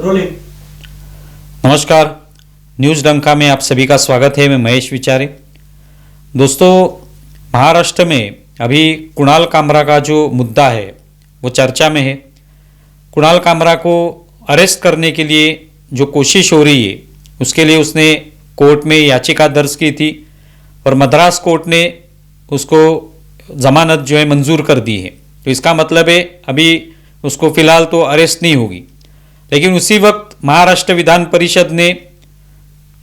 Rolling. नमस्कार, news डंका में आप सभी का स्वागत है। मैं महेश विचारे। दोस्तों, महाराष्ट्र में अभी कुणाल कामरा का जो मुद्दा है वो चर्चा में है। कुणाल कामरा को अरेस्ट करने के लिए जो कोशिश हो रही है उसके लिए उसने कोर्ट में याचिका दर्ज की थी और मद्रास कोर्ट ने उसको जमानत जो है मंजूर कर दी है। तो इसका मतलब है अभी उसको फिलहाल तो अरेस्ट नहीं होगी। लेकिन उसी वक्त महाराष्ट्र विधान परिषद ने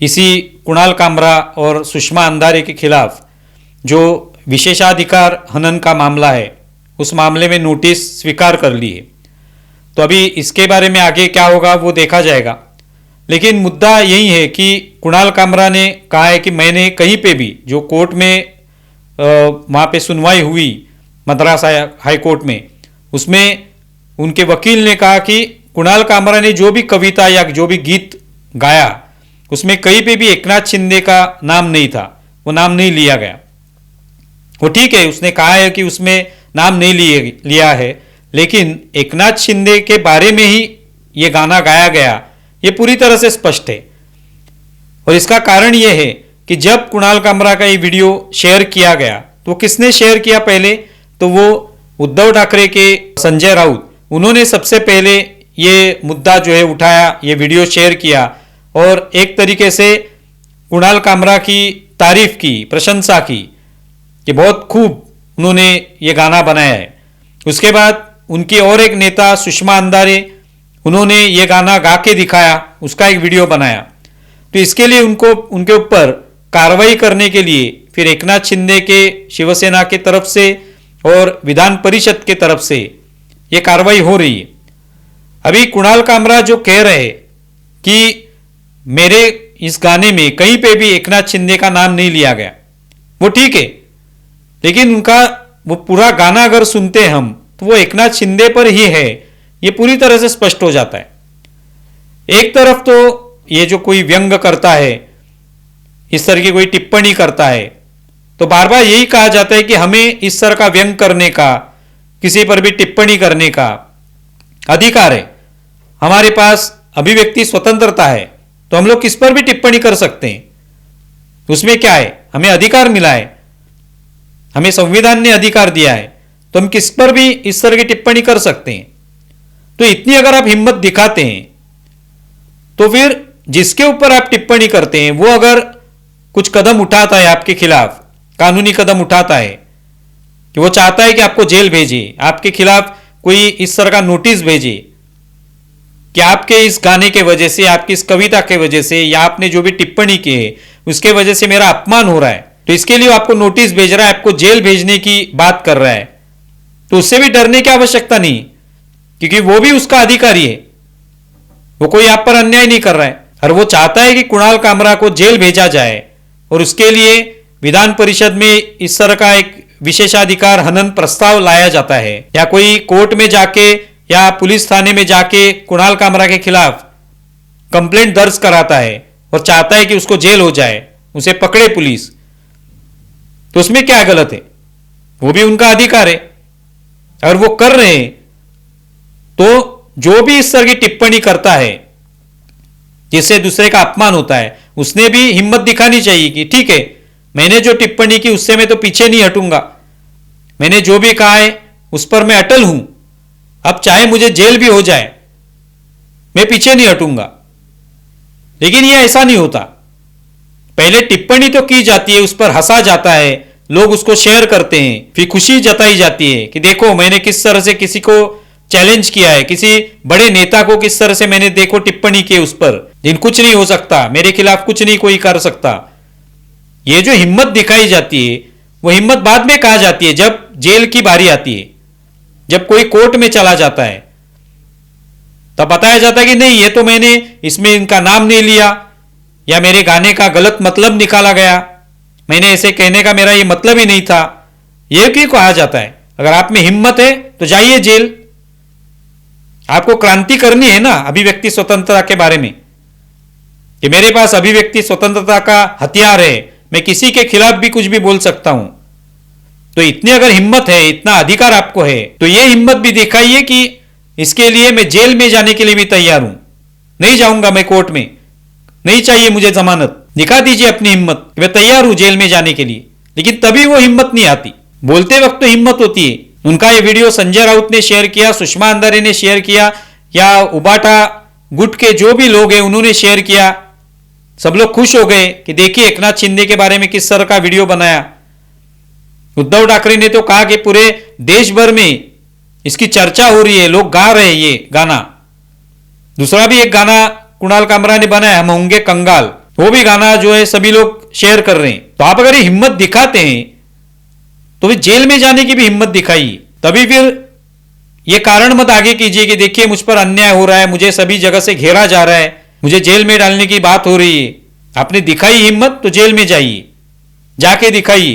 इसी कुणाल कामरा और सुषमा अंधारे के खिलाफ जो विशेषाधिकार हनन का मामला है उस मामले में नोटिस स्वीकार कर ली है। तो अभी इसके बारे में आगे क्या होगा वो देखा जाएगा। लेकिन मुद्दा यही है कि कुणाल कामरा ने कहा है कि मैंने कहीं पे भी जो कोर्ट में वहाँ पे सुनवाई हुई मद्रास हाई कोर्ट में, उसमें उनके वकील ने कहा कि कुणाल कामरा ने जो भी कविता या जो भी गीत गाया उसमें कहीं पे भी एकनाथ शिंदे का नाम नहीं था, वो नाम नहीं लिया गया। वो ठीक है, उसने कहा है कि उसमें नाम नहीं लिया है, लेकिन एकनाथ शिंदे के बारे में ही ये गाना गाया गया, ये पूरी तरह से स्पष्ट है। और इसका कारण ये है कि जब कुणाल कामरा का ये वीडियो शेयर किया गया तो किसने शेयर किया पहले, तो वो उद्धव ठाकरे के संजय राउत, उन्होंने सबसे पहले ये मुद्दा जो है उठाया, ये वीडियो शेयर किया और एक तरीके से कुणाल कामरा की तारीफ की, प्रशंसा की कि बहुत खूब उन्होंने ये गाना बनाया है। उसके बाद उनकी और एक नेता सुषमा अंधारे, उन्होंने ये गाना गा के दिखाया, उसका एक वीडियो बनाया। तो इसके लिए उनको उनके ऊपर कार्रवाई करने के लिए फिर एकनाथ शिंदे के शिवसेना के तरफ से और विधान परिषद के तरफ से ये कार्रवाई हो रही है। अभी कुणाल कामरा जो कह रहे हैं कि मेरे इस गाने में कहीं पे भी एकनाथ शिंदे का नाम नहीं लिया गया, वो ठीक है, लेकिन उनका वो पूरा गाना अगर सुनते हैं हम तो वो एकनाथ शिंदे पर ही है, ये पूरी तरह से स्पष्ट हो जाता है। एक तरफ तो ये जो कोई व्यंग करता है, इस तरह की कोई टिप्पणी करता है, तो बार बार यही कहा जाता है कि हमें इस तरह का व्यंग करने का, किसी पर भी टिप्पणी करने का अधिकार है। हमारे पास अभिव्यक्ति स्वतंत्रता है, तो हम लोग किस पर भी टिप्पणी कर सकते हैं। उसमें क्या है, हमें अधिकार मिला है, हमें संविधान ने अधिकार दिया है, तो हम किस पर भी इस तरह की टिप्पणी कर सकते हैं। तो इतनी अगर आप हिम्मत दिखाते हैं तो फिर जिसके ऊपर आप टिप्पणी करते हैं वो अगर कुछ कदम उठाता है आपके खिलाफ, कानूनी कदम उठाता है कि वो चाहता है कि आपको जेल भेजे, आपके खिलाफ कोई इस तरह का नोटिस भेजे कि आपके इस गाने के वजह से, आपकी इस कविता के वजह से या आपने जो भी टिप्पणी की है उसके वजह से मेरा अपमान हो रहा है, तो इसके लिए आपको नोटिस भेज रहा है, आपको जेल भेजने की बात कर रहा है, तो उससे भी डरने की आवश्यकता नहीं, क्योंकि वो भी उसका अधिकारी है, वो कोई आप पर अन्याय नहीं कर रहा है। और वो चाहता है कि कुणाल कामरा को जेल भेजा जाए और उसके लिए विधान परिषद में इस तरह का एक विशेषाधिकार हनन प्रस्ताव लाया जाता है, या कोई कोर्ट में जाके या पुलिस थाने में जाके कुणाल कामरा के खिलाफ कंप्लेंट दर्ज कराता है और चाहता है कि उसको जेल हो जाए, उसे पकड़े पुलिस। तो उसमें क्या गलत है, वो भी उनका अधिकार है। और वो कर रहे हैं, तो जो भी इस तरह की टिप्पणी करता है जिससे दूसरे का अपमान होता है, उसने भी हिम्मत दिखानी चाहिए कि ठीक है, मैंने जो टिप्पणी की उससे मैं तो पीछे नहीं हटूंगा, मैंने जो भी कहा है उस पर मैं अटल हूं, अब चाहे मुझे जेल भी हो जाए मैं पीछे नहीं हटूंगा। लेकिन यह ऐसा नहीं होता, पहले टिप्पणी तो की जाती है, उस पर हंसा जाता है, लोग उसको शेयर करते हैं, फिर खुशी जताई जाती है कि देखो मैंने किस तरह से किसी को चैलेंज किया है, किसी बड़े नेता को किस तरह से मैंने देखो टिप्पणी की उस पर, जिन कुछ नहीं हो सकता, मेरे खिलाफ कुछ नहीं कोई कर सकता। ये जो हिम्मत दिखाई जाती है वो हिम्मत बाद में कहा जाती है जब जेल की बारी आती है, जब कोई कोर्ट में चला जाता है, तब बताया जाता है कि नहीं, ये तो मैंने इसमें इनका नाम नहीं लिया, या मेरे गाने का गलत मतलब निकाला गया, मैंने ऐसे कहने का मेरा ये मतलब ही नहीं था। ये क्यों कहा जाता है? अगर आप में हिम्मत है तो जाइए जेल, आपको क्रांति करनी है ना अभिव्यक्ति स्वतंत्रता के बारे में, कि मेरे पास अभिव्यक्ति स्वतंत्रता का हथियार है, मैं किसी के खिलाफ भी कुछ भी बोल सकता हूं। तो इतनी अगर हिम्मत है, इतना अधिकार आपको है, तो ये हिम्मत भी दिखाइए कि इसके लिए मैं जेल में जाने के लिए भी तैयार हूं। नहीं जाऊंगा मैं कोर्ट में, नहीं चाहिए मुझे जमानत, दिखा दीजिए अपनी हिम्मत, मैं तैयार हूं जेल में जाने के लिए। लेकिन तभी वो हिम्मत नहीं आती। बोलते वक्त तो हिम्मत होती है। उनका ये वीडियो संजय राउत ने शेयर किया, सुषमा अंधारे ने शेयर किया, या उबाटा गुट के जो भी लोग हैं उन्होंने शेयर किया। सब लोग खुश हो गए कि देखिए एकनाथ शिंदे के बारे में किस तरह का वीडियो बनाया। उद्धव ठाकरे ने तो कहा कि पूरे देश भर में इसकी चर्चा हो रही है, लोग गा रहे हैं ये गाना। दूसरा भी एक गाना कुणाल कामरा ने बनाया, हम होंगे कंगाल, वो भी गाना जो है सभी लोग शेयर कर रहे हैं। तो आप अगर ये हिम्मत दिखाते हैं तो फिर जेल में जाने की भी हिम्मत दिखाइए। तभी फिर ये कारण मत आगे कीजिए कि देखिए मुझ पर अन्याय हो रहा है, मुझे सभी जगह से घेरा जा रहा है, मुझे जेल में डालने की बात हो रही है। आपने दिखाई हिम्मत तो जेल में जाइए, जाके दिखाइए,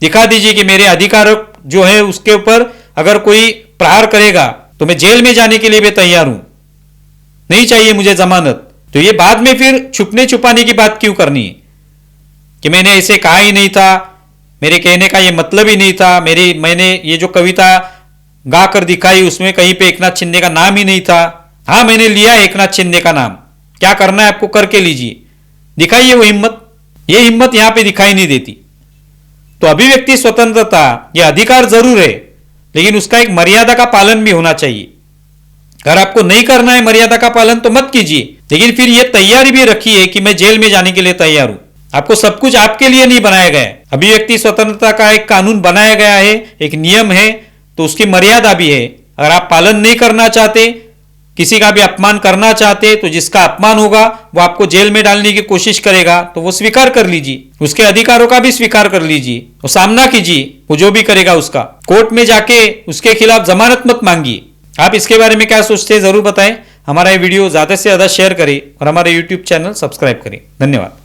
दिखा दीजिए कि मेरे अधिकार जो है उसके ऊपर अगर कोई प्रहार करेगा तो मैं जेल में जाने के लिए भी तैयार हूं, नहीं चाहिए मुझे जमानत। तो ये बाद में फिर छुपने छुपाने की बात क्यों करनी है कि मैंने ऐसे कहा ही नहीं था, मेरे कहने का ये मतलब ही नहीं था, मैंने ये जो कविता गा कर दिखाई उसमें कहीं पे एकनाथ शिंदे का नाम ही नहीं था। हाँ, मैंने लिया एकनाथ शिंदे का नाम, क्या करना है आपको करके लीजिए, दिखाइए वो हिम्मत। ये हिम्मत यहां पे दिखाई नहीं देती। तो अभिव्यक्ति स्वतंत्रता ये अधिकार जरूर है, लेकिन उसका एक मर्यादा का पालन भी होना चाहिए। अगर आपको नहीं करना है मर्यादा का पालन तो मत कीजिए, लेकिन फिर यह तैयारी भी रखिए कि मैं जेल में जाने के लिए तैयार हूं। आपको सब कुछ आपके लिए नहीं बनाया गया है। अभिव्यक्ति स्वतंत्रता का एक कानून बनाया गया है, एक नियम है, तो उसकी मर्यादा भी है। अगर आप पालन नहीं करना चाहते, किसी का भी अपमान करना चाहते, तो जिसका अपमान होगा वो आपको जेल में डालने की कोशिश करेगा तो वो स्वीकार कर लीजिए, उसके अधिकारों का भी स्वीकार कर लीजिए, वो सामना कीजिए, वो जो भी करेगा उसका। कोर्ट में जाके उसके खिलाफ जमानत मत मांगिए। आप इसके बारे में क्या सोचते हैं जरूर बताएं। हमारा ये वीडियो ज्यादा से ज्यादा शेयर करें और हमारे यूट्यूब चैनल सब्सक्राइब करें। धन्यवाद।